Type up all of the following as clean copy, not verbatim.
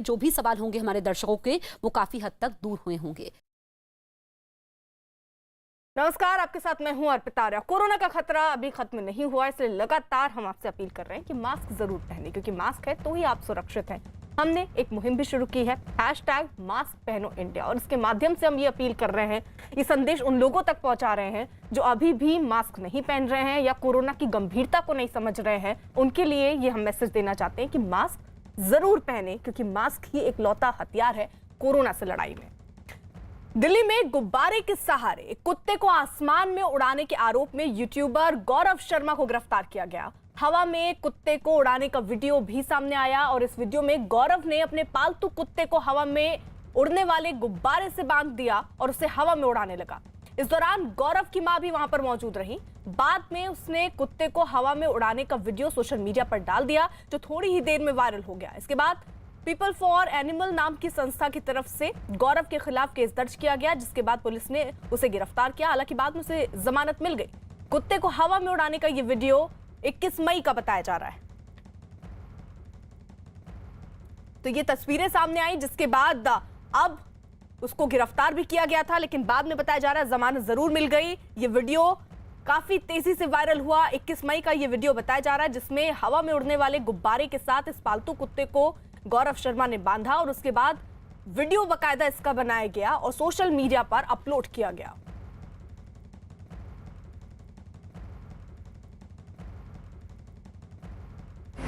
जो भी सवाल होंगे हमारे दर्शकों के वो काफी हद तक दूर हुए होंगे। नमस्कार, आपके साथ मैं हूं अर्पिता आर्या। कोरोना का खतरा अभी खत्म नहीं हुआ, इसलिए लगातार हम आपसे अपील कर रहे हैं कि मास्क जरूर पहने, क्योंकि मास्क है तो ही आप सुरक्षित हैं। हमने एक मुहिम भी शुरू की है, #मास्क पहनो इंडिया, और इसके माध्यम से हम ये अपील कर रहे हैं, ये संदेश उन लोगों तक पहुंचा रहे हैं जो अभी भी मास्क नहीं पहन रहे हैं या कोरोना की गंभीरता को नहीं समझ रहे हैं। उनके लिए ये हम मैसेज देना चाहते हैं कि मास्क जरूर पहने, क्योंकि मास्क ही एक लौता हथियार है कोरोना से लड़ाई में। दिल्ली में गुब्बारे के सहारे एक कुत्ते को आसमान में उड़ाने के आरोप में यूट्यूबर गौरव शर्मा को गिरफ्तार किया गया। हवा में कुत्ते को उड़ाने का वीडियो भी सामने आया और इस वीडियो में गौरव ने अपने पालतू कुत्ते को हवा में उड़ने वाले गुब्बारे से बांध दिया और उसे हवा में उड़ाने लगा। इस दौरान गौरव की मां भी वहां पर मौजूद रही। बाद में उसने कुत्ते को हवा में उड़ाने का वीडियो सोशल मीडिया पर डाल दिया, जो थोड़ी ही देर में वायरल हो गया। इसके बाद पीपल फॉर एनिमल नाम की संस्था की तरफ से गौरव के खिलाफ केस दर्ज किया गया, जिसके बाद पुलिस ने उसे गिरफ्तार किया। हालांकि बाद में उसे जमानत मिल गई। कुत्ते को हवा में उड़ाने का यह वीडियो 21 मई का बताया जा रहा है। तो ये तस्वीरें सामने आई, जिसके बाद अब उसको गिरफ्तार भी किया गया था, लेकिन बाद में बताया जा रहा है जमानत जरूर मिल गई। ये वीडियो काफी तेजी से वायरल हुआ। 21 मई का ये वीडियो बताया जा रहा है, जिसमें हवा में उड़ने वाले गुब्बारे के साथ इस पालतू कुत्ते को गौरव शर्मा ने बांधा और उसके बाद वीडियो बकायदा इसका बनाया गया और सोशल मीडिया पर अपलोड किया गया।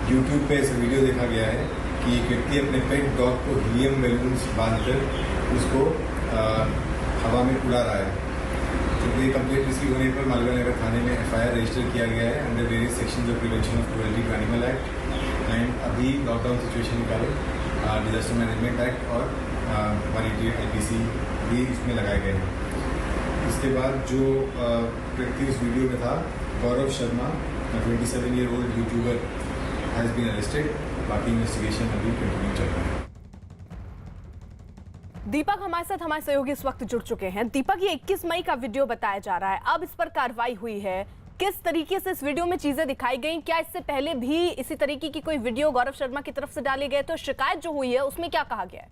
YouTube पे ऐसा वीडियो देखा गया है कि एक व्यक्ति अपने पेट डॉग को हीलियम बैलून्स बांधकर उसको हवा में उड़ा रहा है। क्योंकि ये कंप्लेंट रिसीव होने पर मालवा नगर थाने में FIR रजिस्टर किया गया है under various sections of prevention of cruelty to animal act and अभी लॉकडाउन सिचुएशन के कारण डिजास्टर मैनेजमेंट एक्ट और 188 IPC भी इसमें लगाए गए हैं। इसके बाद जो व्यक्ति उस वीडियो में था, Gaurav Sharma, 27-year-old YouTuber, has been arrested. बाकी इन्वेस्टिगेशन अभी कंटिन्यू चल रहा है। दीपक हमारे साथ, हमारे सहयोगी इस वक्त जुड़ चुके हैं। दीपक, ये 21 मई का वीडियो बताया जा रहा है, अब इस पर कार्रवाई हुई है, किस तरीके से इस वीडियो में चीजें दिखाई गई? क्या इससे पहले भी इसी तरीके की कोई वीडियो गौरव शर्मा की तरफ से डाले गए? तो शिकायत जो हुई है उसमें क्या कहा गया है?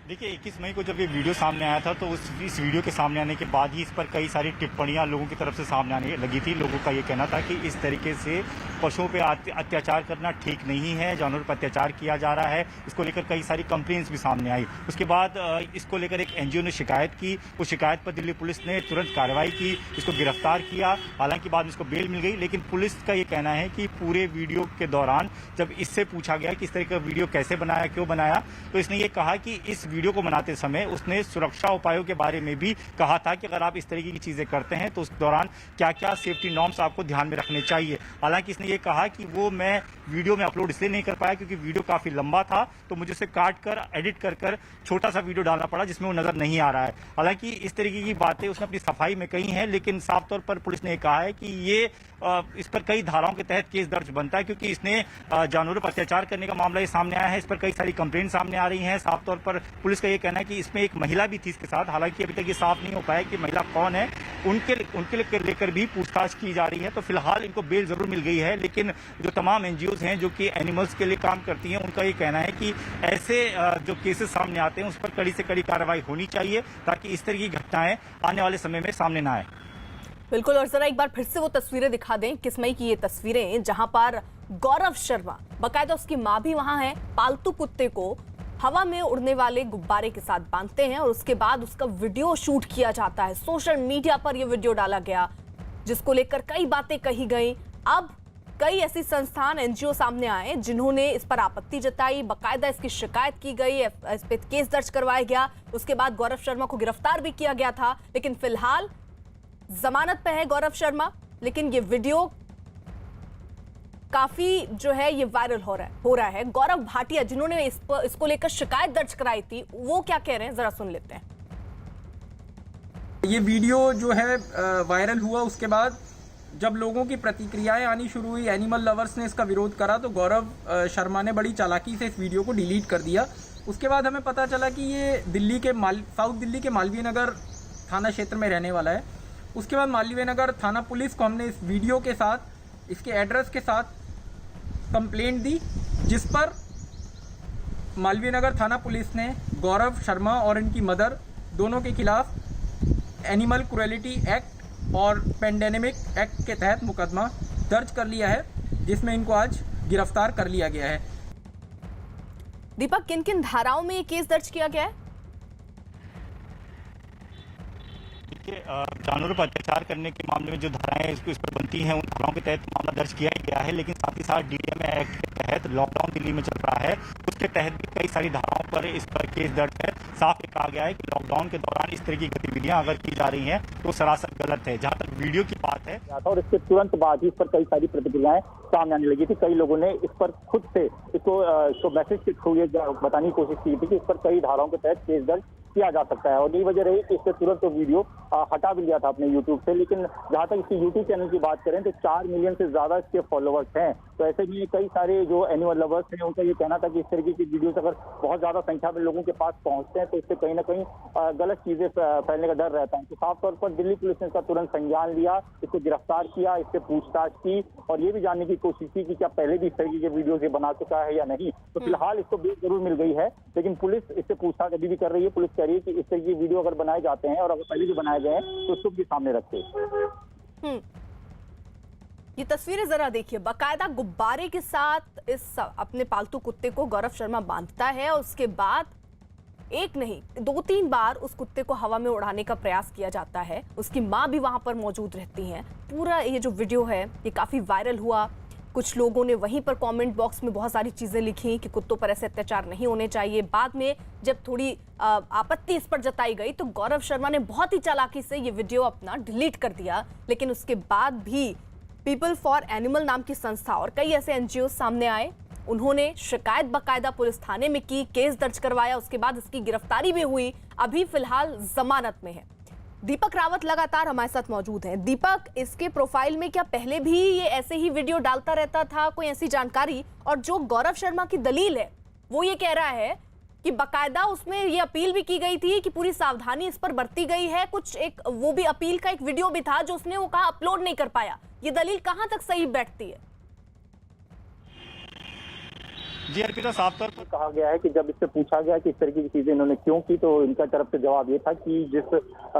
देखिए, 21 मई को जब ये वीडियो सामने आया था तो इस वीडियो के सामने आने के बाद ही इस पर कई सारी टिप्पणियां लोगों की तरफ से सामने आने लगी थी। लोगों का ये कहना था कि इस तरीके से पशुओं पे अत्याचार करना ठीक नहीं है, जानवरों पर अत्याचार किया जा रहा है। इसको लेकर कई सारी कंप्लेंट्स भी सामने आई। उसके बाद इसको लेकर एक NGO ने शिकायत की। उस शिकायत पर दिल्ली पुलिस ने तुरंत कार्रवाई की, इसको गिरफ्तार किया। हालांकि बाद में इसको बेल मिल गई, लेकिन पुलिस का ये कहना है कि पूरे वीडियो के दौरान जब इससे पूछा गया कि इस तरह का वीडियो कैसे बनाया, क्यों बनाया, तो इसने ये कहा कि इस वीडियो को बनाते समय उसने सुरक्षा उपायों के बारे में भी कहा था कि अगर आप इस तरीके की चीजें करते हैं तो उस दौरान क्या क्या सेफ्टी नॉर्म्स आपको ध्यान में रखने चाहिए। हालांकि इसने ये कहा कि वो मैं वीडियो में अपलोड इसलिए नहीं कर पाया क्योंकि वीडियो काफी लंबा था, तो मुझे उसे काट कर एडिट कर छोटा सा वीडियो डालना पड़ा जिसमें वो नजर नहीं आ रहा है। हालांकि इस तरीके की बातें उसने अपनी सफाई में कही हैं, लेकिन साफ तौर पर पुलिस ने कहा है कि ये इस पर कई धाराओं के तहत केस दर्ज बनता है, क्योंकि इसने जानवरों पर अत्याचार करने का मामला ये सामने आया है। इस पर कई सारी कंप्लेंट सामने आ रही हैं। साफ तौर पर पुलिस का ये कहना है कि इसमें एक महिला भी थी इसके साथ। हालांकि अभी तक ये साफ नहीं हो पाया कि महिला कौन है। उनके लेकर भी पूछताछ की जा रही है। तो फिलहाल इनको बेल जरूर मिल गई है, लेकिन जो तमाम NGOs हैं जो कि एनिमल्स के लिए काम करती हैं, उनका ये कहना है कि ऐसे जो केसेस सामने आते हैं उस पर कड़ी से कड़ी कार्रवाई होनी चाहिए, ताकि इस तरह की घटनाएं आने वाले समय में सामने ना आए। बिल्कुल, और जरा एक बार फिर से वो तस्वीरें दिखा दें, 21 मई की ये तस्वीरें, जहां पर गौरव शर्मा, बाकायदा उसकी मां भी वहां है, पालतू कुत्ते को हवा में उड़ने वाले गुब्बारे के साथ बांधते हैं और उसके बाद उसका वीडियो शूट किया जाता है। सोशल मीडिया पर यह वीडियो डाला गया, जिसको लेकर कई बातें कही गई। अब कई ऐसी संस्थान, NGO सामने आए जिन्होंने इस पर आपत्ति जताई, बाकायदा इसकी शिकायत की गई, इस पर केस दर्ज करवाया गया। उसके बाद गौरव शर्मा को गिरफ्तार भी किया गया था, लेकिन फिलहाल जमानत पे है गौरव शर्मा। लेकिन ये वीडियो काफी जो है ये वायरल हो रहा है। गौरव भाटिया, जिन्होंने इसको लेकर शिकायत दर्ज कराई थी, वो क्या कह रहे हैं, जरा सुन लेते हैं। ये वीडियो जो है वायरल हुआ, उसके बाद जब लोगों की प्रतिक्रियाएं आनी शुरू हुई, एनिमल लवर्स ने इसका विरोध करा, तो गौरव शर्मा ने बड़ी चालाकी से इस वीडियो को डिलीट कर दिया। उसके बाद हमें पता चला कि ये साउथ दिल्ली के मालवीय नगर थाना क्षेत्र में रहने वाला है। उसके बाद मालवीय नगर थाना पुलिस को हमने इस वीडियो के साथ, इसके एड्रेस के साथ कंप्लेंट दी, जिस पर मालवीय नगर थाना पुलिस ने गौरव शर्मा और इनकी मदर दोनों के खिलाफ एनिमल क्रूएलिटी एक्ट और पेंडेमिक एक्ट के तहत मुकदमा दर्ज कर लिया है, जिसमें इनको आज गिरफ्तार कर लिया गया है। दीपक, किन किन धाराओं में ये केस दर्ज किया गया है? जानवरों पर अत्याचार करने के मामले में जो धाराएं इस पर बनती हैं, उन धाराओं के तहत मामला दर्ज किया गया है। लेकिन साथ ही साथ डीडीएम एक्ट के तहत लॉकडाउन दिल्ली में चल रहा है, उसके तहत भी कई सारी धाराओं पर इस पर केस दर्ज है। साफ कहा गया है कि लॉकडाउन के दौरान इस तरह की गतिविधियां अगर की जा रही हैं तो सरासर गलत है। जहां तक वीडियो की बात है, और इसके तुरंत बाद ही इस पर कई सारी प्रतिक्रियाएं सामने आने लगी थी। कई लोगों ने इस पर खुद से इसको मैसेज के थ्रू ये बताने की कोशिश की थी कि इस पर कई धाराओं के तहत केस दर्ज किया जा सकता है, और यही वजह रही कि इससे तुरंत तो वीडियो हटा भी लिया था अपने यूट्यूब से। लेकिन जहां तक इसके यूट्यूब चैनल की बात करें तो 4 मिलियन से ज्यादा इसके फॉलोअर्स हैं। तो ऐसे भी कई सारे जो एनिमल लवर्स हैं उनका ये कहना था कि इस तरीके की वीडियोस अगर बहुत ज्यादा संख्या में लोगों के पास पहुंचते हैं तो इससे कहीं ना कहीं गलत चीजें फैलने का डर रहता है। तो साफ तौर पर दिल्ली पुलिस ने इसका तुरंत संज्ञान लिया, इसको गिरफ्तार किया, इससे पूछताछ की और ये भी जानने की कोशिश की कि क्या पहले भी इस तरीके के वीडियो ये बना चुका है या नहीं। तो फिलहाल इसको बेल जरूर मिल गई है, लेकिन पुलिस इससे पूछताछ अभी भी कर रही है। पुलिस कह रही है कि इस तरह की वीडियो अगर बनाए जाते हैं और अगर पहले भी बनाए गए हैं तो उसको भी सामने रखे। ये तस्वीरें जरा देखिए, बाकायदा गुब्बारे के साथ इस अपने पालतू कुत्ते को गौरव शर्मा बांधता है और उसके बाद एक नहीं 2-3 बार उस कुत्ते को हवा में उड़ाने का प्रयास किया जाता है। उसकी माँ भी वहां पर मौजूद रहती हैं। पूरा ये जो वीडियो है ये काफी वायरल हुआ। कुछ लोगों ने वहीं पर कमेंट बॉक्स में बहुत सारी चीजें लिखी कि कुत्तों पर ऐसे अत्याचार नहीं होने चाहिए। बाद में जब थोड़ी आपत्ति इस पर जताई गई तो गौरव शर्मा ने बहुत ही चालाकी से ये वीडियो अपना डिलीट कर दिया। लेकिन उसके बाद भी पीपल फॉर एनिमल नाम की संस्था और कई ऐसे एनजीओ सामने आए, उन्होंने शिकायत बाकायदा पुलिस थाने में की, केस दर्ज करवाया, उसके बाद इसकी गिरफ्तारी भी हुई। अभी फिलहाल जमानत में है। दीपक रावत लगातार हमारे साथ मौजूद हैं। दीपक, इसके प्रोफाइल में क्या पहले भी ये ऐसे ही वीडियो डालता रहता था, कोई ऐसी जानकारी? और जो गौरव शर्मा की दलील है वो ये कह रहा है कि बाकायदा उसमें ये अपील भी की गई थी कि पूरी सावधानी इस पर बरती गई है। कुछ एक वो भी अपील का एक वीडियो भी था जो उसने वो कहा अपलोड नहीं कर पाया। ये दलील कहां तक सही बैठती है? जी अर्पिता, साफ तौर पर कहा गया है कि जब इससे पूछा गया कि इस तरीके की चीजें इन्होंने क्यों की तो इनका तरफ से जवाब ये था कि जिस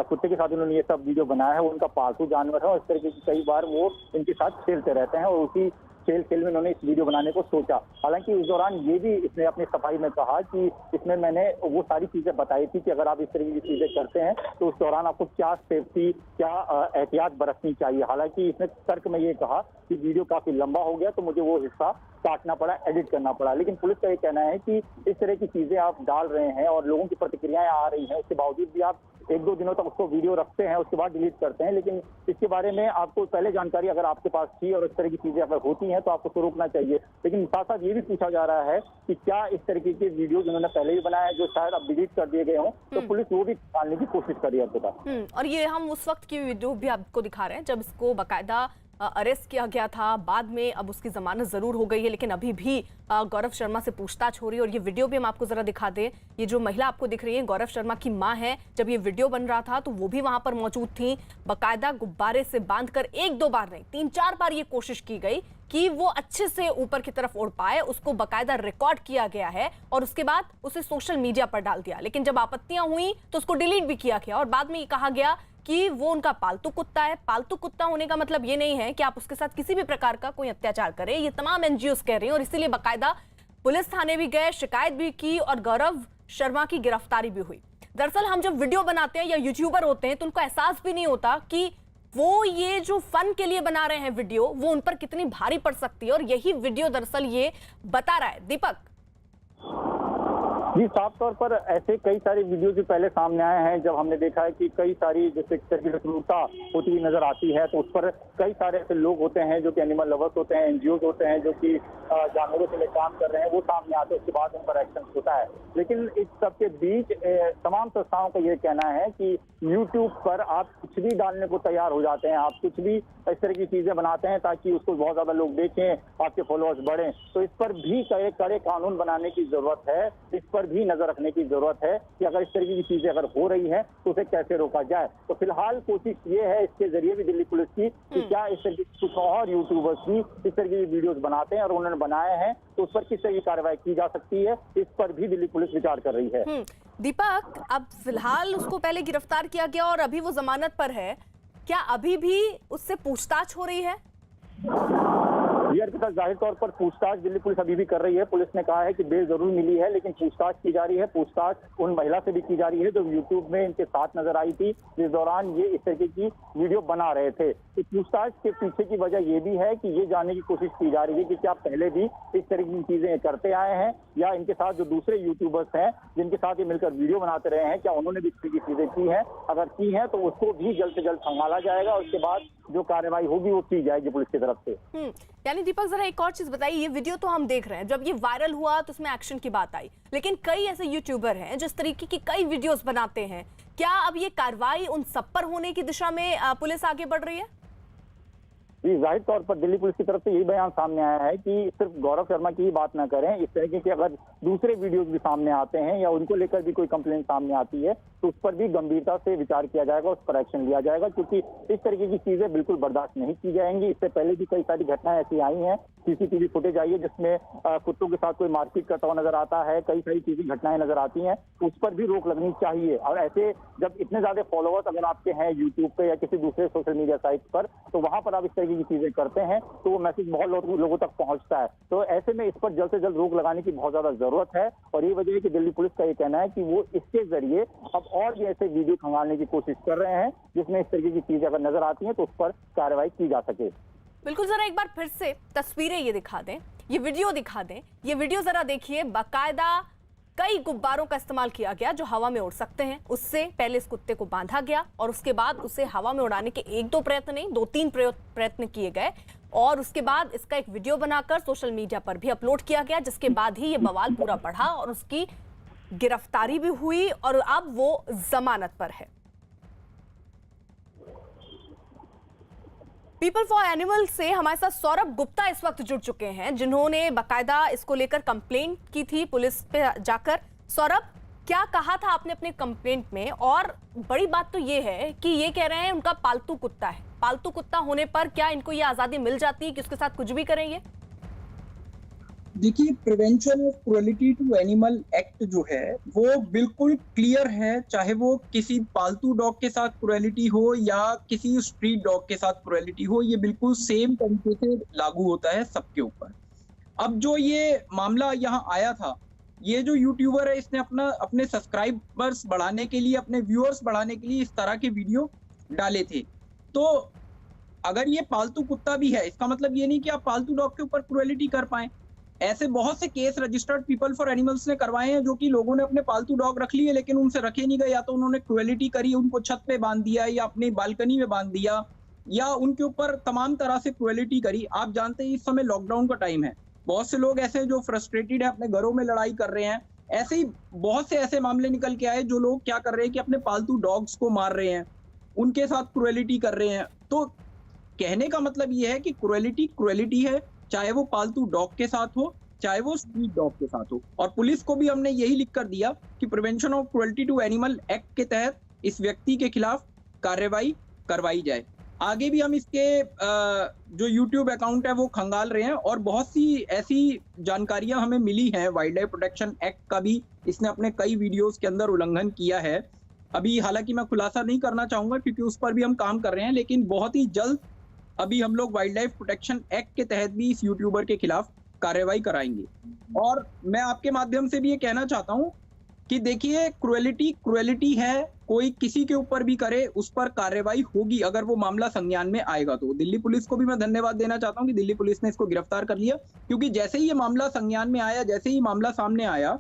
कुत्ते के साथ इन्होंने ये सब वीडियो बनाया है वो उनका पालतू जानवर है और इस तरीके की कई बार वो इनके साथ खेलते रहते हैं और उसी खेल में उन्होंने इस वीडियो बनाने को सोचा। हालांकि उस दौरान ये भी इसने अपनी सफाई में कहा कि इसमें मैंने वो सारी चीजें बताई थी कि अगर आप इस तरीके की चीजें करते हैं तो उस दौरान आपको क्या सेफ्टी, क्या एहतियात बरतनी चाहिए। हालांकि इसने तर्क में ये कहा कि वीडियो काफी लंबा हो गया तो मुझे वो हिस्सा काटना पड़ा, एडिट करना पड़ा। लेकिन पुलिस का ये कहना है कि इस तरह की चीजें आप डाल रहे हैं और लोगों की प्रतिक्रियाएं आ रही हैं, उसके बावजूद भी आप 1-2 दिनों तक उसको वीडियो रखते हैं, उसके बाद डिलीट करते हैं। लेकिन इसके बारे में आपको पहले जानकारी अगर आपके पास थी और इस तरह की चीजें अगर होती हैं तो आपको तो रोकना चाहिए। लेकिन साथ साथ ये भी पूछा जा रहा है कि क्या इस तरीके के वीडियो जिन्होंने पहले भी बनाया है जो शायद अब डिलीट कर दिए गए हों, तो पुलिस वो भी डालने की कोशिश कर रही है। और ये हम उस वक्त की वीडियो भी आपको दिखा रहे हैं जब इसको बाकायदा अरेस्ट किया गया था। बाद में अब उसकी जमानत जरूर हो गई है, लेकिन अभी भी गौरव शर्मा से पूछताछ हो रही है। और ये वीडियो भी हम आपको जरा दिखा दें। ये जो महिला आपको दिख रही है गौरव शर्मा की मां है। जब ये वीडियो बन रहा था तो वो भी वहां पर मौजूद थी। बाकायदा गुब्बारे से बांधकर 1-2 बार नहीं 3-4 बार ये कोशिश की गई कि वो अच्छे से ऊपर की तरफ उड़ पाए। उसको बाकायदा रिकॉर्ड किया गया है और उसके बाद उसे सोशल मीडिया पर डाल दिया। लेकिन जब आपत्तियां हुई तो उसको डिलीट भी किया गया और बाद में ये कहा गया कि वो उनका पालतू कुत्ता है। पालतू कुत्ता होने का मतलब ये नहीं है कि आप उसके साथ किसी भी प्रकार का कोई अत्याचार करें। ये तमाम एनजीओ कह रहे हैं और इसीलिए बाकायदा पुलिस थाने भी गए, शिकायत भी की और गौरव शर्मा की गिरफ्तारी भी हुई। दरअसल हम जब वीडियो बनाते हैं या यूट्यूबर होते हैं तो उनको एहसास भी नहीं होता कि वो ये जो फन के लिए बना रहे हैं वीडियो वो उन पर कितनी भारी पड़ सकती है। और यही वीडियो दरअसल ये बता रहा है। दीपक जी, साफ तौर पर ऐसे कई सारे वीडियो जो पहले सामने आए हैं जब हमने देखा है कि कई सारी जैसे क्रूरता होती हुई नजर आती है तो उस पर कई सारे ऐसे लोग होते हैं जो कि एनिमल लवर्स होते हैं, एनजीओ होते हैं जो कि जानवरों के लिए काम कर रहे हैं, वो सामने आते हैं, उसके बाद उन पर एक्शन होता है। लेकिन इस सबके बीच तमाम संस्थाओं का ये कहना है कि यूट्यूब पर आप कुछ भी डालने को तैयार हो जाते हैं, आप कुछ भी इस तरह की चीजें बनाते हैं ताकि उसको बहुत ज्यादा लोग देखें, आपके फॉलोअर्स बढ़ें। तो इस पर भी कड़े कानून बनाने की जरूरत है, इस पर भी नजर रखने की जरूरत है कि अगर इस तरीके की चीजें अगर हो रही हैं तो उसे कैसे रोका जाए। तो फिलहाल कोशिश ये है इसके जरिए भी दिल्ली पुलिस की कि क्या इस तरीके कुछ और यूट्यूबर्स भी इस तरीके की वीडियोस बनाते हैं और उन्होंने बनाए हैं तो उस पर किस तरह की कार्रवाई की जा सकती है, इस पर भी दिल्ली पुलिस विचार कर रही है। दीपक, अब फिलहाल उसको पहले गिरफ्तार किया गया और अभी वो जमानत पर है, क्या अभी भी उससे पूछताछ हो रही है? अर्पिता, जाहिर तौर पर पूछताछ दिल्ली पुलिस अभी भी कर रही है। पुलिस ने कहा है कि बेल जरूर मिली है, लेकिन पूछताछ की जा रही है। पूछताछ उन महिला से भी की जा रही है जो यूट्यूब में इनके साथ नजर आई थी, जिस दौरान ये इस तरीके की वीडियो बना रहे थे। तो पूछताछ के पीछे की वजह ये भी है कि ये जानने की कोशिश की जा रही है कि क्या पहले भी इस तरह की चीजें करते आए हैं, या इनके साथ जो दूसरे यूट्यूबर्स हैं जिनके साथ ये मिलकर वीडियो बनाते रहे हैं, क्या उन्होंने भी इस तरह की चीजें की हैं। अगर की हैं तो उसको भी जल्द से जल्द संभाला जाएगा और उसके बाद जो कार्रवाई होगी वो की जाएगी पुलिस की तरफ से। यानी दीपक, जरा एक और चीज बताइए, ये वीडियो तो हम देख रहे हैं, जब ये वायरल हुआ तो उसमें एक्शन की बात आई, लेकिन कई ऐसे यूट्यूबर हैं जिस तरीके की कई वीडियोस बनाते हैं, क्या अब ये कार्रवाई उन सब पर होने की दिशा में पुलिस आगे बढ़ रही है? जी, जाहिर तौर पर दिल्ली पुलिस की तरफ से यही बयान सामने आया है कि सिर्फ गौरव शर्मा की ही बात ना करें, इस तरह के अगर दूसरे वीडियोस भी सामने आते हैं या उनको लेकर भी कोई कंप्लेंट सामने आती है तो उस पर भी गंभीरता से विचार किया जाएगा, उस पर एक्शन लिया जाएगा, क्योंकि इस तरीके की चीजें बिल्कुल बर्दाश्त नहीं की जाएंगी। इससे पहले भी कई सारी घटनाएं ऐसी आई हैं, सीसीटीवी फुटेज आई है जिसमें कुत्तों के साथ कोई मारपीट करता हुआ नजर आता है, कई सारी चीजें घटनाएं नजर आती हैं, उस पर भी रोक लगनी चाहिए। और ऐसे जब इतने ज्यादा फॉलोअर्स अगर आपके हैं यूट्यूब पे या किसी दूसरे सोशल मीडिया साइट पर, तो वहां पर आप इस तरीके की चीजें करते हैं तो वो मैसेज बहुत लोगों तक पहुंचता है। तो ऐसे में इस पर जल्द से जल्द रोक लगाने की बहुत ज्यादा जरूरत है, और ये वजह है कि दिल्ली पुलिस का ये कहना है कि वो इसके जरिए अब और भी ऐसे वीडियो खंगालने की कोशिश कर रहे हैं जिसमें इस तरीके की चीजें अगर नजर आती हैं तो उस पर कार्रवाई की जा सके। बिल्कुल, जरा एक बार फिर से तस्वीरें ये दिखा दें, ये वीडियो दिखा दें, ये वीडियो जरा देखिए। बाकायदा कई गुब्बारों का इस्तेमाल किया गया जो हवा में उड़ सकते हैं। उससे पहले इस कुत्ते को बांधा गया और उसके बाद उसे हवा में उड़ाने के 1-2 प्रयत्न नहीं, 2-3 प्रयत्न किए गए, और उसके बाद इसका एक वीडियो बनाकर सोशल मीडिया पर भी अपलोड किया गया, जिसके बाद ही ये बवाल पूरा बढ़ा और उसकी गिरफ्तारी भी हुई और अब वो जमानत पर है। पीपल फॉर एनिमल से हमारे साथ सौरभ गुप्ता इस वक्त जुड़ चुके हैं, जिन्होंने बाकायदा इसको लेकर कंप्लेंट की थी पुलिस पे जाकर। सौरभ, क्या कहा था आपने अपने कंप्लेंट में? और बड़ी बात तो ये है कि ये कह रहे हैं उनका पालतू कुत्ता है, पालतू कुत्ता होने पर क्या इनको ये आजादी मिल जाती है कि उसके साथ कुछ भी करेंगे? देखिए, prevention of cruelty to animal act जो है वो बिल्कुल क्लियर है, चाहे वो किसी पालतू डॉग के साथ क्रुएलिटी हो या किसी स्ट्रीट डॉग के साथ क्रुएलिटी हो, ये बिल्कुल सेम तरीके से लागू होता है सबके ऊपर। अब जो ये मामला यहाँ आया था, ये जो यूट्यूबर है इसने अपने सब्सक्राइबर्स बढ़ाने के लिए, अपने व्यूअर्स बढ़ाने के लिए इस तरह के वीडियो डाले थे। तो अगर ये पालतू कुत्ता भी है, इसका मतलब ये नहीं कि आप पालतू डॉग के ऊपर क्रुएलिटी कर पाए। ऐसे बहुत से case registered people for animals ने करवाए हैं, जो कि लोगों ने अपने पालतू डॉग रख लिए लेकिन उनसे रखे नहीं गए, या तो उन्होंने क्रुएलिटी करी, उनको छत पे बांध दिया या अपनी बालकनी में बांध दिया, या उनके ऊपर तमाम तरह से क्रुएलिटी करी। आप जानते हैं इस समय लॉकडाउन का टाइम है, बहुत से लोग ऐसे जो फ्रस्ट्रेटेड है अपने घरों में लड़ाई कर रहे हैं। ऐसे ही बहुत से ऐसे मामले निकल के आए जो लोग क्या कर रहे हैं कि अपने पालतू डॉग्स को मार रहे हैं, उनके साथ क्रुएलिटी कर रहे हैं। तो कहने का मतलब ये है कि क्रुएलिटी है, चाहे वो पालतू डॉग के साथ हो, चाहे वो स्ट्रीट डॉग के साथ हो। और पुलिस को भी हमने यही लिख कर दिया कि prevention of cruelty to animal act के तहत इस व्यक्ति के खिलाफ कार्रवाई करवाई जाए। आगे भी हम इसके जो यूट्यूब अकाउंट है वो खंगाल रहे हैं, और बहुत सी ऐसी जानकारियां हमें मिली हैं। वाइल्ड लाइफ प्रोटेक्शन एक्ट का भी इसने अपने कई वीडियोस के अंदर उल्लंघन किया है। अभी हालांकि मैं खुलासा नहीं करना चाहूंगा क्योंकि उस पर भी हम काम कर रहे हैं, लेकिन बहुत ही जल्द अभी हम लोग वाइल्ड लाइफ प्रोटेक्शन एक्ट के तहत भी इस यूट्यूबर के खिलाफ कार्रवाई कराएंगे। और मैं आपके माध्यम से भी ये कहना चाहता हूं कि देखिए, क्रुएलिटी है, कोई किसी के ऊपर भी करे उस पर कार्रवाई होगी अगर वो मामला संज्ञान में आएगा। तो दिल्ली पुलिस को भी मैं धन्यवाद देना चाहता हूं कि दिल्ली पुलिस ने इसको गिरफ्तार कर लिया, क्योंकि जैसे ही ये मामला संज्ञान में आया, जैसे ही मामला सामने आया,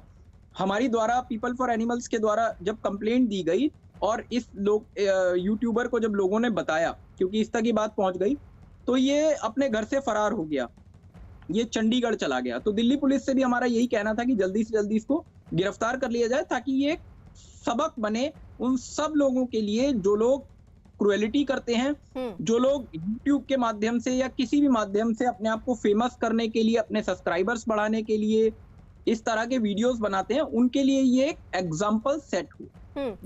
हमारी द्वारा पीपल फॉर एनिमल्स के द्वारा जब कंप्लेंट दी गई और इस यूट्यूबर को जब लोगों ने बताया, क्योंकि इस तक की बात पहुंच गई, तो ये अपने घर से फरार हो गया, ये चंडीगढ़ चला गया। तो दिल्ली पुलिस से भी हमारा यही कहना था कि जल्दी से जल्दी इसको गिरफ्तार कर लिया जाए, ताकि ये सबक बने उन सब लोगों के लिए जो लोग क्रुएलिटी करते हैं, जो लोग यूट्यूब के माध्यम से या किसी भी माध्यम से अपने आप को फेमस करने के लिए, अपने सब्सक्राइबर्स बढ़ाने के लिए इस तरह के वीडियोस बनाते हैं, उनके लिए ये एक एग्जाम्पल सेट हो।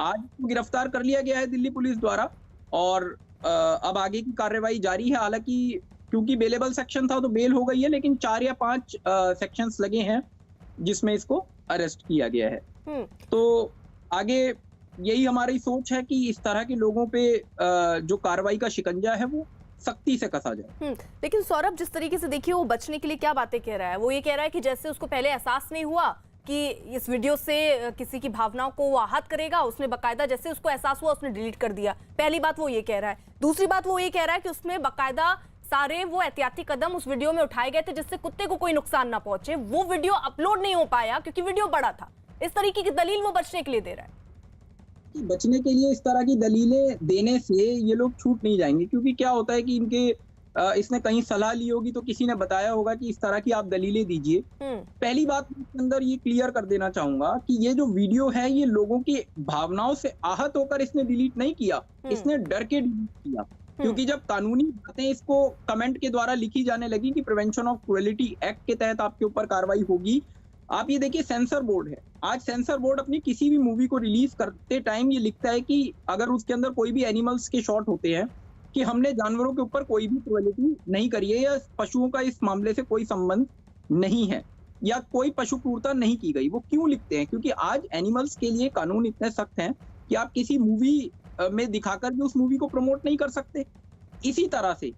आज गिरफ्तार कर लिया गया है दिल्ली पुलिस द्वारा, और अब आगे की कार्रवाई जारी है। हालांकि क्योंकि बेलेबल सेक्शन था तो बेल हो गई है, लेकिन 4 या 5 सेक्शंस लगे हैं जिसमें इसको अरेस्ट किया गया है। तो आगे यही हमारी सोच है कि इस तरह के लोगों पे जो कार्रवाई का शिकंजा है वो सख्ती से कसा जाए। लेकिन सौरभ, जिस तरीके से देखिए वो बचने के लिए क्या बातें कह रहा है, वो ये कह रहा है कि जैसे उसको पहले एहसास नहीं हुआ कि इस वीडियो से किसी की भावनाओं को वो आहत करेगा, उसने बकायदा जैसे उसको एहसास हुआ उसने डिलीट कर दिया। पहली बात वो ये कह रहा है। दूसरी बात वो ये कह रहा है कि उसमें बकायदा सारे वो एहतियाती कदम उस वीडियो में उठाए गए थे जिससे कुत्ते को कोई नुकसान ना पहुंचे। वो वीडियो अपलोड नहीं हो पाया क्योंकि वीडियो बड़ा था। इस तरीके की दलील वो बचने के लिए दे रहा है। बचने के लिए इस तरह की दलीलें देने से ये लोग छूट नहीं जाएंगे, क्योंकि क्या होता है कि इनके इसने कहीं सलाह ली होगी तो किसी ने बताया होगा कि इस तरह की आप दलीलें दीजिए। पहली बात इसके अंदर ये क्लियर कर देना चाहूंगा कि ये जो वीडियो है ये लोगों की भावनाओं से आहत होकर इसने डिलीट नहीं किया, इसने डर के डिलीट किया। क्योंकि जब कानूनी बातें इसको कमेंट के द्वारा लिखी जाने लगी कि प्रिवेंशन ऑफ क्रुएलिटी एक्ट के तहत आपके ऊपर कार्रवाई होगी। आप ये देखिए, सेंसर बोर्ड है, आज सेंसर बोर्ड अपनी किसी भी मूवी को रिलीज करते टाइम ये लिखता है कि अगर उसके अंदर कोई भी एनिमल्स के शॉट होते हैं कि हमने जानवरों के ऊपर कोई भी क्रुएलिटी नहीं करी है या पशुओं का इस मामले से कोई संबंध नहीं है या कोई पशु क्रूरता नहीं की गई। वो क्यों लिखते हैं? क्योंकि आज एनिमल्स के लिए कानून इतने सख्त हैं कि आप किसी मूवी में दिखाकर भी उस मूवी को प्रमोट नहीं कर सकते। इसी तरह से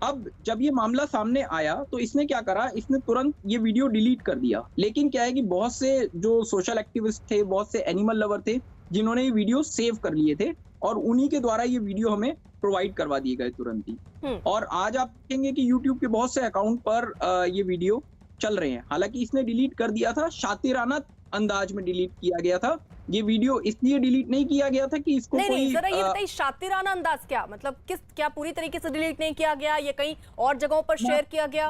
अब जब ये मामला सामने आया तो इसने क्या करा, इसने तुरंत ये वीडियो डिलीट कर दिया। लेकिन क्या है कि बहुत से जो सोशल एक्टिविस्ट थे, बहुत से एनिमल लवर थे जिन्होंने ये वीडियो सेव कर लिए थे और उन्हीं के द्वारा ये वीडियो हमें प्रोवाइड करवा दिए गए तुरंत ही। और आज आप देखेंगे कि यूट्यूब के बहुत से अकाउंट पर ये वीडियो चल रहे हैं। हालांकि इसने डिलीट कर दिया था, शातिराना अंदाज में डिलीट किया गया था। ये वीडियो इसलिए डिलीट नहीं किया गया था कि इसको नहीं, जरा ये बताइए, शातिराना अंदाज क्या मतलब? क्या पूरी तरीके से डिलीट नहीं किया गया, ये कहीं और जगहों पर शेयर किया गया?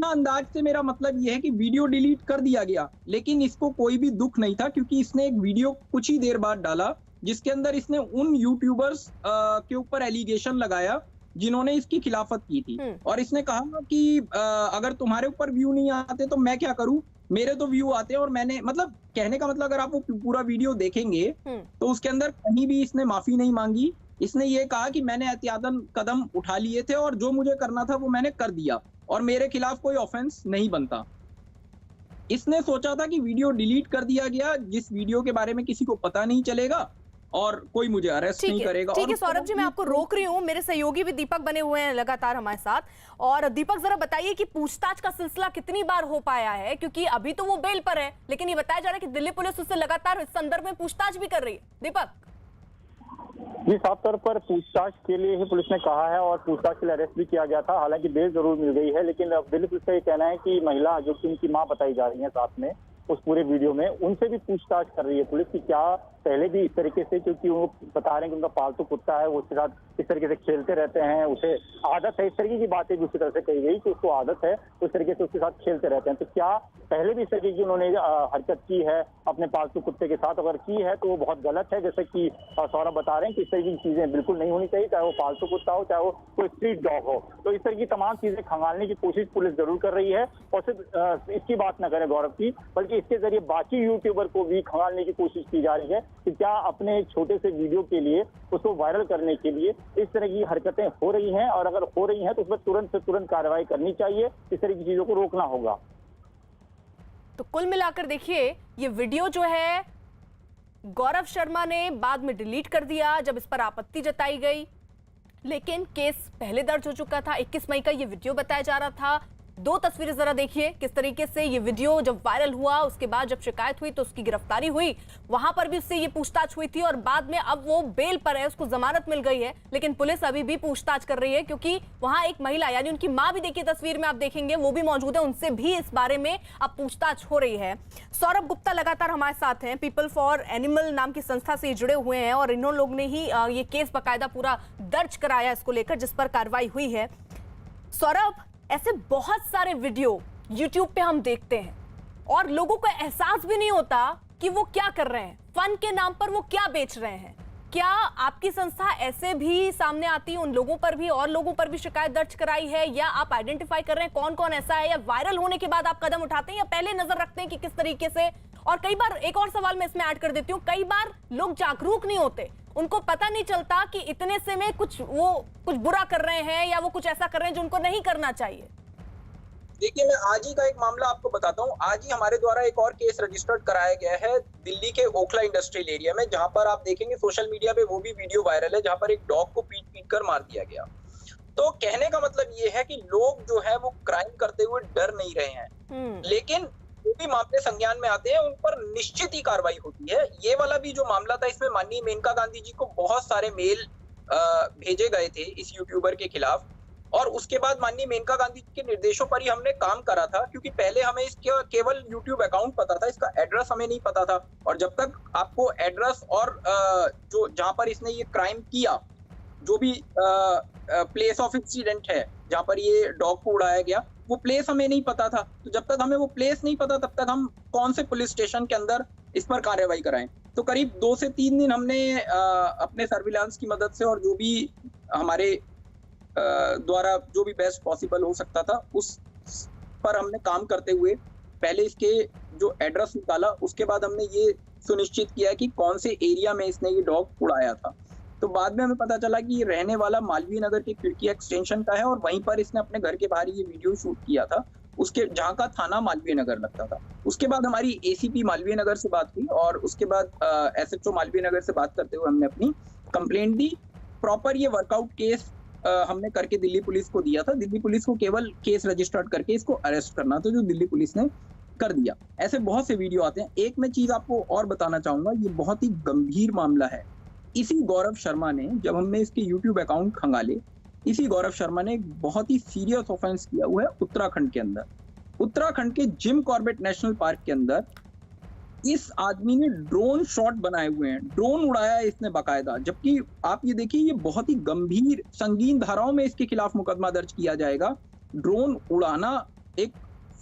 अंदाज से मेरा मतलब ये है कि वीडियो डिलीट कर दिया गया, लेकिन इसको कोई भी दुख नहीं था क्योंकि इसने एक वीडियो कुछ ही देर बाद डाला जिसके अंदर इसने उन यूट्यूबर्स के ऊपर एलिगेशन लगाया जिन्होंने इसकी खिलाफत की थी। और इसने कहा कि अगर तुम्हारे ऊपर व्यू नहीं आते तो मैं क्या करूं, मेरे तो व्यू आते हैं। और मैंने मतलब कहने का मतलब अगर आप वो पूरा वीडियो देखेंगे तो उसके अंदर कहीं भी इसने माफी नहीं मांगी। इसने ये कहा कि मैंने एहतियातन कदम उठा लिए थे और जो मुझे करना था वो मैंने कर दिया और मेरे खिलाफ कोई ऑफेंस नहीं बनता। इसने सोचा था कि वीडियो डिलीट कर दिया गया, जिस वीडियो के बारे में किसी को पता नहीं चलेगा और कोई मुझे अरेस्ट नहीं करेगा। ठीक है सौरभ जी, मैं आपको रोक रही हूँ, मेरे सहयोगी भी दीपक बने हुए हैं लगातार हमारे साथ। और दीपक, जरा बताइए कि पूछताछ का सिलसिला कितनी बार हो पाया है, क्योंकि अभी तो वो बेल पर है लेकिन ये बताया जा रहा है कि दिल्ली पुलिस उससे लगातार इस संदर्भ में पूछताछ भी कर रही है। दीपक जी, साफ तौर पर पूछताछ के लिए ही पुलिस ने कहा है और पूछताछ के लिए अरेस्ट भी किया गया था। हालांकि बेल जरूर मिल गई है, लेकिन अब दिल्ली पुलिस का ये कहना है कि महिला जो कि उनकी मां बताई जा रही है साथ में उस पूरे वीडियो में, उनसे भी पूछताछ कर रही है पुलिस की क्या पहले भी इस तरीके से, क्योंकि वो बता रहे हैं कि उनका पालतू कुत्ता है, वो उसके साथ इस तरीके से खेलते रहते हैं, उसे आदत है, इस तरीके की बातें भी उसी तरह से कही गई कि उसको आदत है उस तरीके से उसके साथ खेलते रहते हैं। तो क्या पहले भी इस तरीके की उन्होंने हरकत की है अपने पालतू कुत्ते के साथ? अगर की है तो वो बहुत गलत है, जैसे कि सौरभ बता रहे हैं कि इस तरीके की चीजें बिल्कुल नहीं होनी चाहिए, चाहे वो पालतू कुत्ता हो चाहे वो कोई स्ट्रीट डॉग हो। तो इस तरह की तमाम चीजें खंगालने की कोशिश पुलिस जरूर कर रही है। और सिर्फ इसकी बात न करें गौरव की, बल्कि इसके जरिए बाकी यूट्यूबर को भी खंगालने की कोशिश की जा रही है कि क्या अपने एक छोटे से वीडियो के लिए, उसको वायरल करने के लिए इस तरह की हरकतें हो रही हैं, और अगर हो रही हैं तो उस पर तुरंत से तुरंत कार्रवाई करनी चाहिए, इस तरह की चीजों को रोकना होगा। तो कुल मिलाकर देखिए, ये वीडियो जो है गौरव शर्मा ने बाद में डिलीट कर दिया जब इस पर आपत्ति जताई गई, लेकिन केस पहले दर्ज हो चुका था। 21 मई का ये वीडियो बताया जा रहा था। दो तस्वीरें जरा देखिए किस तरीके से ये वीडियो जब वायरल हुआ, उसके बाद जब शिकायत हुई तो उसकी गिरफ्तारी हुई, वहां पर भी उससे ये पूछताछ हुई थी और बाद में अब वो बेल पर है, उसको जमानत मिल गई है, लेकिन पुलिस अभी भी पूछताछ कर रही है क्योंकि वहां एक महिला यानी उनकी मां भी देखिए तस्वीर में आप देखेंगे वो भी मौजूद है, उनसे भी इस बारे में अब पूछताछ हो रही है। सौरभ गुप्ता लगातार हमारे साथ हैं, पीपल फॉर एनिमल नाम की संस्था से जुड़े हुए हैं और इन लोग ने ही ये केस बाकायदा पूरा दर्ज कराया इसको लेकर जिस पर कार्रवाई हुई है। सौरभ, ऐसे बहुत सारे वीडियो YouTube पे हम देखते हैं और लोगों को एहसास भी नहीं होता कि वो क्या कर रहे हैं, फन के नाम पर वो क्या बेच रहे हैं। क्या आपकी संस्था ऐसे भी सामने आती है, उन लोगों पर भी और लोगों पर भी शिकायत दर्ज कराई है, या आप आइडेंटिफाई कर रहे हैं कौन कौन ऐसा है, या वायरल होने के बाद आप कदम उठाते हैं या पहले नजर रखते हैं कि किस तरीके से? और कई बार एक और सवाल मैं इसमें ऐड कर देती हूँ, कई बार लोग जागरूक नहीं होते, उनको पता नहीं चलता कि इतने से में कुछ बुरा कर रहे हैं या वो कुछ ऐसा कर रहे हैं जो उनको नहीं करना चाहिए? देखिए, मैं आज ही का एक मामला आपको बताता हूँ। आज ही हमारे द्वारा एक और केस रजिस्टर्ड कराया गया है दिल्ली के ओखला इंडस्ट्रियल एरिया में, जहां पर आप देखेंगे सोशल मीडिया पे वो भी वीडियो वायरल है, जहां पर एक डॉग को पीट कर मार दिया गया। तो कहने का मतलब ये है कि लोग जो है वो क्राइम करते हुए डर नहीं रहे हैं, लेकिन जो भी मामले संज्ञान में आते हैं उन पर निश्चित ही कार्रवाई होती है। ये वाला भी जो मामला था, इसमें माननीय मेनका गांधी जी को बहुत सारे मेल भेजे गए थे इस यूट्यूबर के खिलाफ, और उसके बाद माननीय मेनका गांधी के निर्देशों पर ही हमने काम करा था, क्योंकि पहले हमें इसका केवल यूट्यूब अकाउंट पता था, इसका एड्रेस हमें नहीं पता था। और जब तक आपको एड्रेस और जो जहां पर इसने ये क्राइम किया, जो भी प्लेस ऑफ इंसिडेंट है जहां पर ये डॉग को उड़ाया गया, वो प्लेस हमें नहीं पता था। तो जब तक हमें वो प्लेस नहीं पता, तब तक हम कौन से पुलिस स्टेशन के अंदर इस पर कार्रवाई कराएं। तो करीब 2 से 3 दिन हमने अपने सर्विलांस की मदद से और जो भी हमारे द्वारा जो भी बेस्ट पॉसिबल हो सकता था उस पर हमने काम करते हुए पहले इसके जो एड्रेस निकाला, उसके बाद हमने ये सुनिश्चित किया कि कौन से एरिया में इसने ये डॉग उड़ाया था। तो बाद में हमें पता चला कि ये रहने वाला मालवीय नगर के खिड़की एक्सटेंशन का है, और वहीं पर इसने अपने घर के बाहर ये वीडियो शूट किया था, उसके जहाँ का थाना मालवीय नगर लगता था। उसके बाद हमारी एसीपी मालवीय नगर से बात हुई, और उसके बाद एसएचओ मालवीय नगर से बात करते हुए हमने अपनी कंप्लेंट दी। प्रॉपर ये वर्कआउट केस हमने करके दिल्ली पुलिस को दिया था। दिल्ली पुलिस को केवल केस रजिस्टर्ड करके इसको अरेस्ट करना था, जो दिल्ली पुलिस ने कर दिया। ऐसे बहुत से वीडियो आते हैं। एक मैं चीज आपको और बताना चाहूंगा, ये बहुत ही गंभीर मामला है। इसी गौरव शर्मा ने, जब हमने इसके यूट्यूब अकाउंट खंगाले, इसी गौरव शर्मा ने एक बहुत ही सीरियस ऑफेंस किया हुआ है उत्तराखंड के अंदर। उत्तराखंड के जिम कॉर्बेट नेशनल पार्क के अंदर इस आदमी ने ड्रोन शॉट बनाए हुए हैं, ड्रोन उड़ाया है इसने बाकायदा। जबकि आप ये देखिए, ये बहुत ही गंभीर संगीन धाराओं में इसके खिलाफ मुकदमा दर्ज किया जाएगा। ड्रोन उड़ाना एक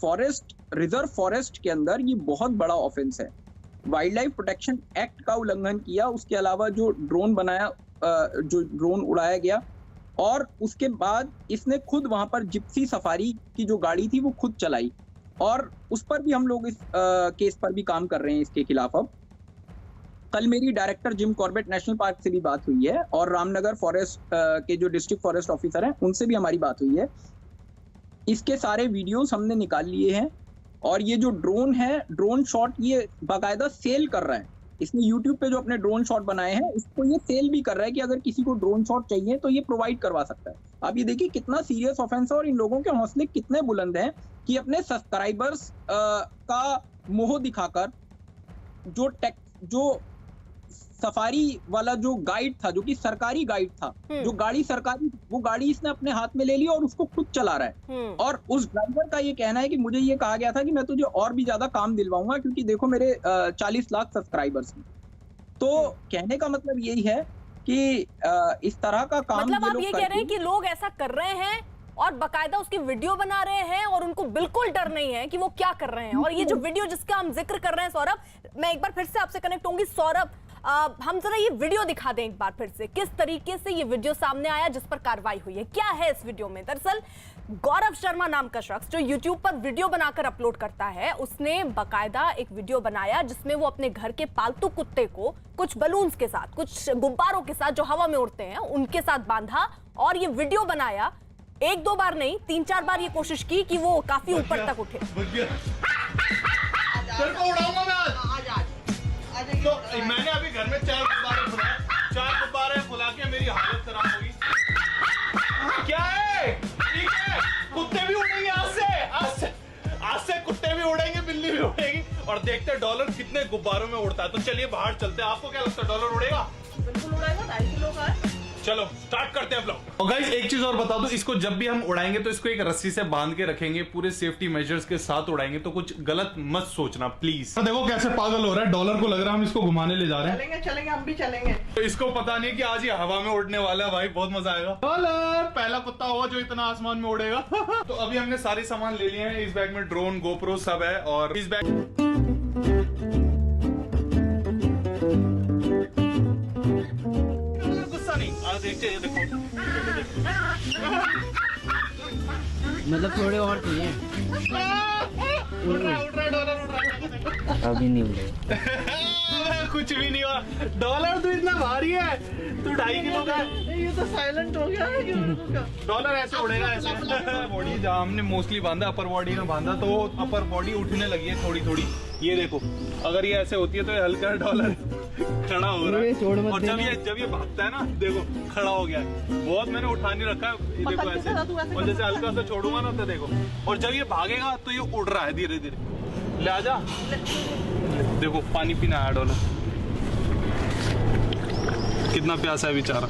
फॉरेस्ट, रिजर्व फॉरेस्ट के अंदर, ये बहुत बड़ा ऑफेंस है। वाइल्ड लाइफ प्रोटेक्शन एक्ट का उल्लंघन किया। उसके अलावा जो ड्रोन बनाया, जो ड्रोन उड़ाया गया, और उसके बाद इसने खुद वहां पर जिप्सी सफारी की जो गाड़ी थी वो खुद चलाई, और उस पर भी हम लोग इस केस पर भी काम कर रहे हैं इसके खिलाफ। अब कल मेरी director Jim Corbett national park से भी बात हुई है, और रामनगर फॉरेस्ट के जो डिस्ट्रिक्ट फॉरेस्ट ऑफिसर हैं उनसे भी हमारी बात हुई है। इसके सारे वीडियोस हमने निकाल लिए हैं, और ये जो ड्रोन है, ड्रोन शॉट ये बाकायदा सेल कर रहा है। इसने यूट्यूब पे जो अपने ड्रोन शॉट बनाए हैं, इसको ये सेल भी कर रहा है कि अगर किसी को ड्रोन शॉट चाहिए तो ये प्रोवाइड करवा सकता है। आप ये देखिए कितना सीरियस ऑफेंस है, और इन लोगों के हौसले कितने बुलंद हैं कि अपने सब्सक्राइबर्स का मोह दिखाकर जो सफारी वाला जो गाइड था, जो कि सरकारी गाइड था, जो गाड़ी सरकारी, वो गाड़ी इसने अपने हाथ में ले ली और उसको खुद चला रहा है। और उस ड्राइवर का ये कहना है कि मुझे ये कहा गया था कि मैं तुझे और भी ज्यादा काम दिलवाऊंगा, क्योंकि देखो मेरे 40 लाख सब्सक्राइबर्स हैं। तो कहने का मतलब यही है कि इस तरह का काम, मतलब आप ये कह रहे हैं कि लोग ऐसा कर रहे हैं और बाकायदा उसकी वीडियो बना रहे हैं, और उनको बिल्कुल डर नहीं है कि वो क्या कर रहे हैं। और ये जो वीडियो जिसका हम जिक्र कर रहे हैं, सौरभ, मैं एक बार फिर से आपसे कनेक्ट होंगी। सौरभ, हम जरा ये वीडियो दिखा दें एक बार फिर से, किस तरीके से ये वीडियो सामने आया जिस पर कार्रवाई हुई है, क्या है इस वीडियो में। दरअसल गौरव शर्मा नाम का शख्स जो यूट्यूब पर वीडियो बनाकर अपलोड करता है, उसने बाकायदा एक वीडियो बनाया जिसमें वो अपने घर के पालतू कुत्ते को कुछ बलून्स के साथ, कुछ गुब्बारों के साथ जो हवा में उड़ते हैं, उनके साथ बांधा और ये वीडियो बनाया। 1-2 बार नहीं, 3-4 बार ये कोशिश की कि वो काफी ऊपर तक उठे। उड़ाऊंगा मैं आज। तो मैंने अभी घर में 4 गुब्बारे फुला के मेरी हालत खराब होगी। क्या है? ठीक है, कुत्ते भी उड़ेंगे आज से कुत्ते भी उड़ेंगे, बिल्ली भी उड़ेगी, और देखते हैं डॉलर कितने गुब्बारों में उड़ता है। तो चलिए बाहर चलते हैं। आपको क्या लगता है, डॉलर उड़ेगा? बिल्कुल उड़ेगा, 2.5 किलो का है। चलो स्टार्ट करते हैं ब्लॉग। और गाइस एक चीज और बता दूं, इसको जब भी हम उड़ाएंगे तो इसको एक रस्सी से बांध के रखेंगे, पूरे सेफ्टी मेजर्स के साथ उड़ाएंगे, तो कुछ गलत मत सोचना प्लीज। देखो कैसे पागल हो रहा है, डॉलर को लग रहा है हम इसको घुमाने ले जा रहे हैं। चलेंगे हम भी चलेंगे। तो इसको पता नहीं कि आज ये हवा में उड़ने वाला है। भाई बहुत मजा आएगा। डॉलर पहला कुत्ता होगा जो इतना आसमान में उड़ेगा। तो अभी हमने सारे सामान ले लिए हैं। इस बैग में ड्रोन, गोप्रो सब है, और इस बैग देखते हैं, देखो मतलब थोड़े और चाहिए। उड़ रहा है डॉलर, उड़ रहा है। अभी नहीं उड़े। कुछ भी नहीं हुआ। डॉलर तो इतना भारी है, तू 2.5 किलो का है। ये तो साइलेंट हो गया है। डॉलर ऐसे उड़ेगा ऐसे। बॉडी जहाँ हमने मोस्टली बांधा, अपर बॉडी में बांधा, तो अपर बॉडी उठने लगी है थोड़ी थोड़ी। ये देखो, अगर ये ऐसे होती है तो ये हल्का डॉलर खड़ा हो रहा है। और जब ये भागता है ना, देखो खड़ा हो गया है। बहुत मैंने उठा नहीं रखा है, ये देखो ऐसे। और जैसे हल्का सा छोड़ूंगा ना तो देखो, और जब ये भागेगा तो ये उड़ रहा है धीरे धीरे। ले आजा, देखो पानी पीना है डॉलर, कितना प्यासा है बेचारा।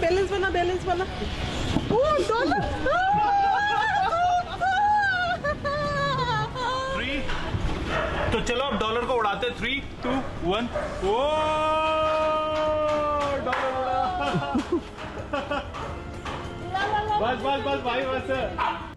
बैलेंस बना, बैलेंस बना। ओ डॉलर। 3, तो चलो अब डॉलर को उड़ाते। 3, 2, 1। ओ डॉलर उड़ा। बस बस बस भाई बस।